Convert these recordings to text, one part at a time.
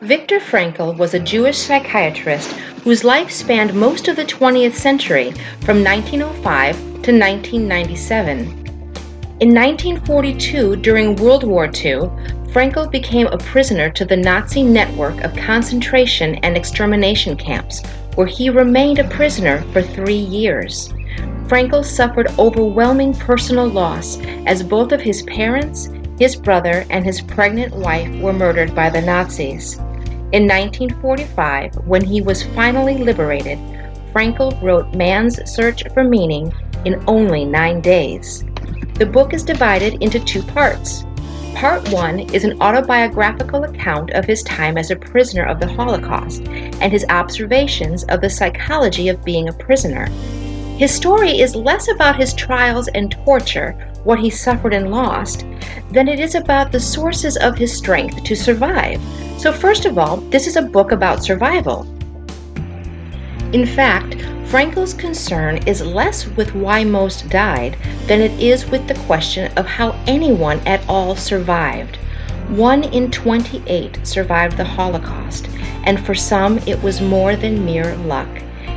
Viktor Frankl was a Jewish psychiatrist whose life spanned most of the 20th century from 1905 to 1997. In 1942, during World War II, Frankl became a prisoner to the Nazi network of concentration and extermination camps, where he remained a prisoner for 3 years. Frankl suffered overwhelming personal loss as both of his parents, his brother, and his pregnant wife were murdered by the Nazis. In 1945, when he was finally liberated, Frankl wrote Man's Search for Meaning in only 9 days. The book is divided into 2 parts. Part 1 is an autobiographical account of his time as a prisoner of the Holocaust and his observations of the psychology of being a prisoner. His story is less about his trials and torture, what he suffered and lost, than it is about the sources of his strength to survive. So first of all, this is a book about survival. In fact, Frankl's concern is less with why most died than it is with the question of how anyone at all survived. 1 in 28 survived the Holocaust, and for some it was more than mere luck.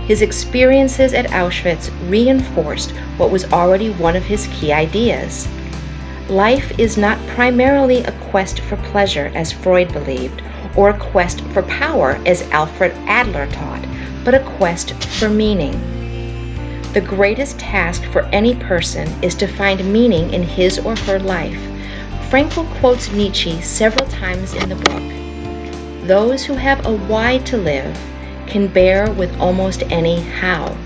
His experiences at Auschwitz reinforced what was already one of his key ideas. Life is not primarily a quest for pleasure, as Freud believed, or a quest for power, as Alfred Adler taught, but a quest for meaning. The greatest task for any person is to find meaning in his or her life. Frankl quotes Nietzsche several times in the book. Those who have a why to live can bear with almost any how.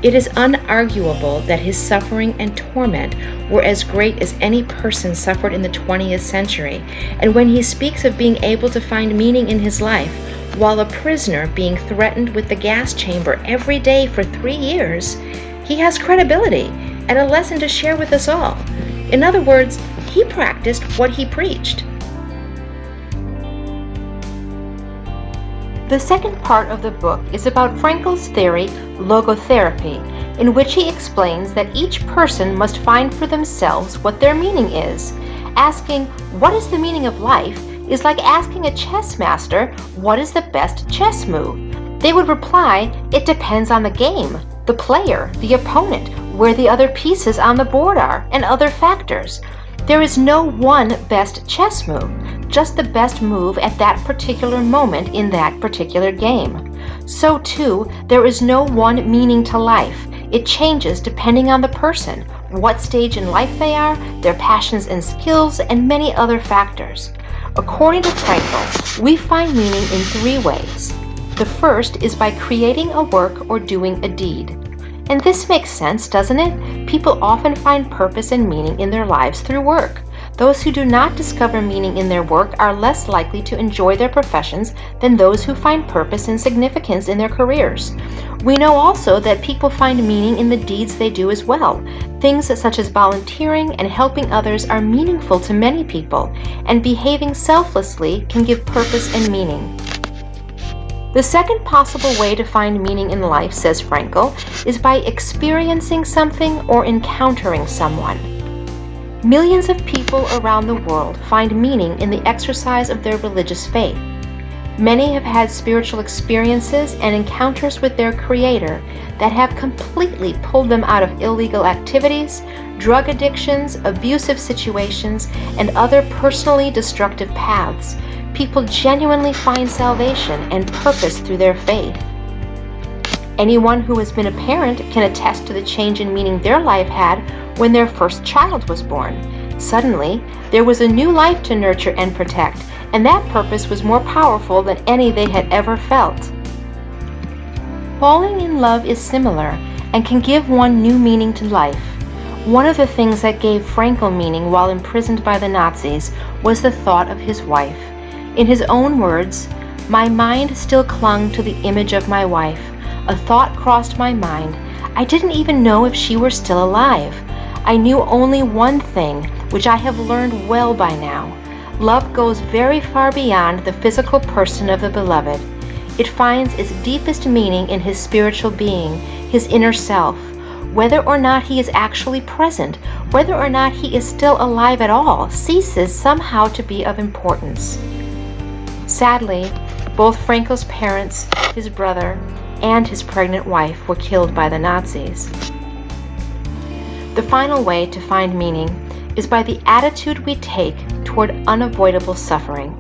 It is unarguable that his suffering and torment were as great as any person suffered in the 20th century, and when he speaks of being able to find meaning in his life, while a prisoner being threatened with the gas chamber every day for 3 years, he has credibility and a lesson to share with us all. In other words, he practiced what he preached. The second part of the book is about Frankl's theory, Logotherapy, in which he explains that each person must find for themselves what their meaning is. Asking, "What is the meaning of life?" is like asking a chess master, "What is the best chess move?" They would reply, "It depends on the game, the player, the opponent, where the other pieces on the board are, and other factors." There is no one best chess move, just the best move at that particular moment in that particular game. So too, there is no one meaning to life. It changes depending on the person, what stage in life they are, their passions and skills, and many other factors. According to Frankl, we find meaning in 3 ways. The first is by creating a work or doing a deed. And this makes sense, doesn't it? People often find purpose and meaning in their lives through work. Those who do not discover meaning in their work are less likely to enjoy their professions than those who find purpose and significance in their careers. We know also that people find meaning in the deeds they do as well. Things such as volunteering and helping others are meaningful to many people, and behaving selflessly can give purpose and meaning. The second possible way to find meaning in life, says Frankl, is by experiencing something or encountering someone. Millions of people around the world find meaning in the exercise of their religious faith. Many have had spiritual experiences and encounters with their Creator that have completely pulled them out of illegal activities, drug addictions, abusive situations, and other personally destructive paths. People genuinely find salvation and purpose through their faith. Anyone who has been a parent can attest to the change in meaning their life had when their first child was born. Suddenly, there was a new life to nurture and protect, and that purpose was more powerful than any they had ever felt. Falling in love is similar and can give one new meaning to life. One of the things that gave Frankl meaning while imprisoned by the Nazis was the thought of his wife. In his own words, "My mind still clung to the image of my wife. A thought crossed my mind. I didn't even know if she were still alive. I knew only one thing, which I have learned well by now. Love goes very far beyond the physical person of the beloved. It finds its deepest meaning in his spiritual being, his inner self. Whether or not he is actually present, whether or not he is still alive at all, ceases somehow to be of importance." Sadly, both Frankl's parents, his brother, and his pregnant wife were killed by the Nazis. The final way to find meaning is by the attitude we take toward unavoidable suffering.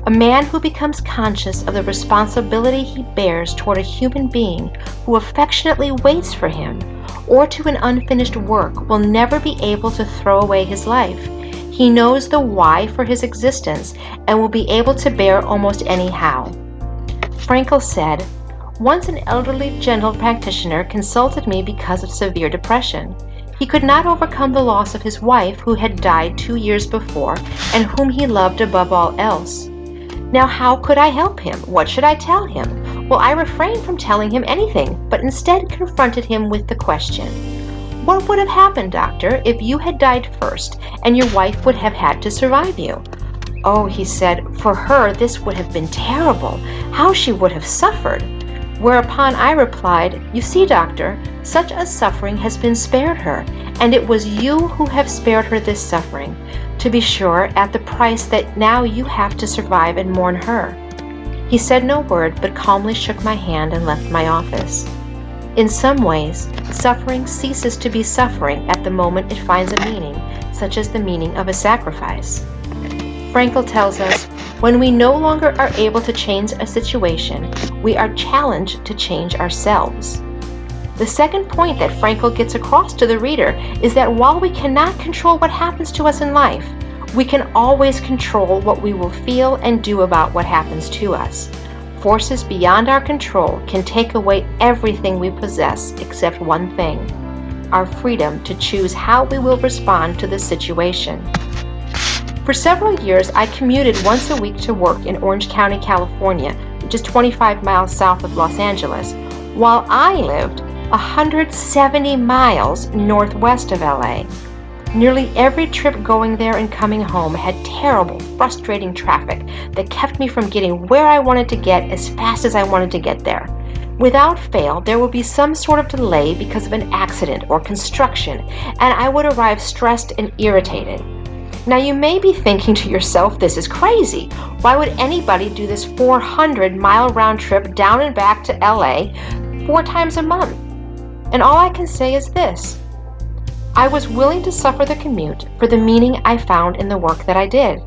A man who becomes conscious of the responsibility he bears toward a human being who affectionately waits for him, or to an unfinished work, will never be able to throw away his life. He knows the why for his existence and will be able to bear almost any how. Frankl said, "Once an elderly dental practitioner consulted me because of severe depression. He could not overcome the loss of his wife, who had died 2 years before and whom he loved above all else. Now how could I help him? What should I tell him? Well, I refrained from telling him anything, but instead confronted him with the question, 'What would have happened, doctor, if you had died first and your wife would have had to survive you?' 'Oh,' he said, 'for her this would have been terrible. How she would have suffered.' Whereupon I replied, 'You see, doctor, such a suffering has been spared her, and it was you who have spared her this suffering, to be sure, at the price that now you have to survive and mourn her.' He said no word, but calmly shook my hand and left my office. In some ways, suffering ceases to be suffering at the moment it finds a meaning, such as the meaning of a sacrifice. Frankl tells us, when we no longer are able to change a situation, we are challenged to change ourselves. The second point that Frankl gets across to the reader is that while we cannot control what happens to us in life, we can always control what we will feel and do about what happens to us. Forces beyond our control can take away everything we possess except one thing: our freedom to choose how we will respond to the situation. For several years, I commuted once a week to work in Orange County, California, which is 25 miles south of Los Angeles, while I lived 170 miles northwest of LA. Nearly every trip going there and coming home had terrible, frustrating traffic that kept me from getting where I wanted to get as fast as I wanted to get there. Without fail, there would be some sort of delay because of an accident or construction, and I would arrive stressed and irritated. Now you may be thinking to yourself, this is crazy. Why would anybody do this 400-mile round trip down and back to LA 4 times a month? And all I can say is this: I was willing to suffer the commute for the meaning I found in the work that I did.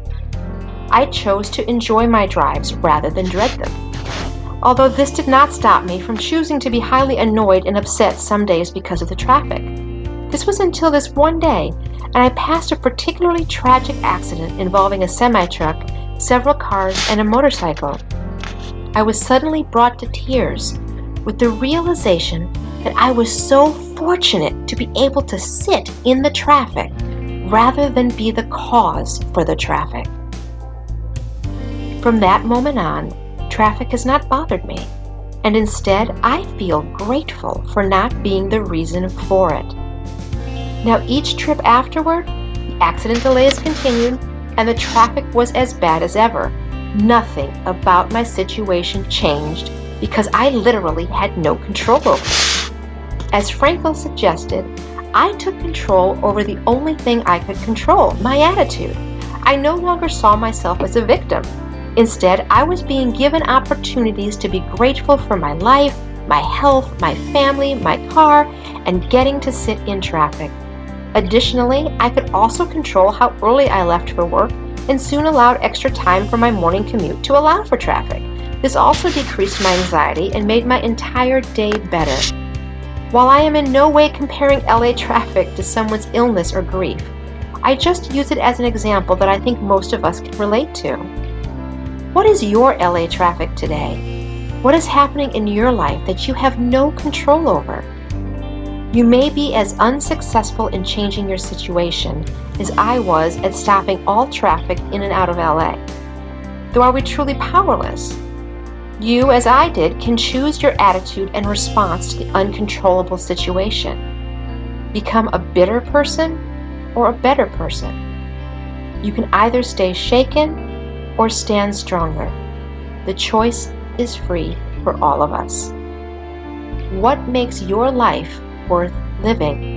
I chose to enjoy my drives rather than dread them. Although this did not stop me from choosing to be highly annoyed and upset some days because of the traffic. This was until this one day, and I passed a particularly tragic accident involving a semi-truck, several cars, and a motorcycle. I was suddenly brought to tears with the realization that I was so fortunate to be able to sit in the traffic rather than be the cause for the traffic. From that moment on, traffic has not bothered me, and instead I feel grateful for not being the reason for it. Now each trip afterward, the accident delays continued and the traffic was as bad as ever. Nothing about my situation changed because I literally had no control over it. As Frankl suggested, I took control over the only thing I could control, my attitude. I no longer saw myself as a victim. Instead, I was being given opportunities to be grateful for my life, my health, my family, my car, and getting to sit in traffic. Additionally, I could also control how early I left for work and soon allowed extra time for my morning commute to allow for traffic. This also decreased my anxiety and made my entire day better. While I am in no way comparing LA traffic to someone's illness or grief, I just use it as an example that I think most of us can relate to. What is your LA traffic today? What is happening in your life that you have no control over? You may be as unsuccessful in changing your situation as I was at stopping all traffic in and out of LA. Though are we truly powerless? You, as I did, can choose your attitude and response to the uncontrollable situation. Become a bitter person or a better person. You can either stay shaken or stand stronger. The choice is free for all of us. What makes your life worth living?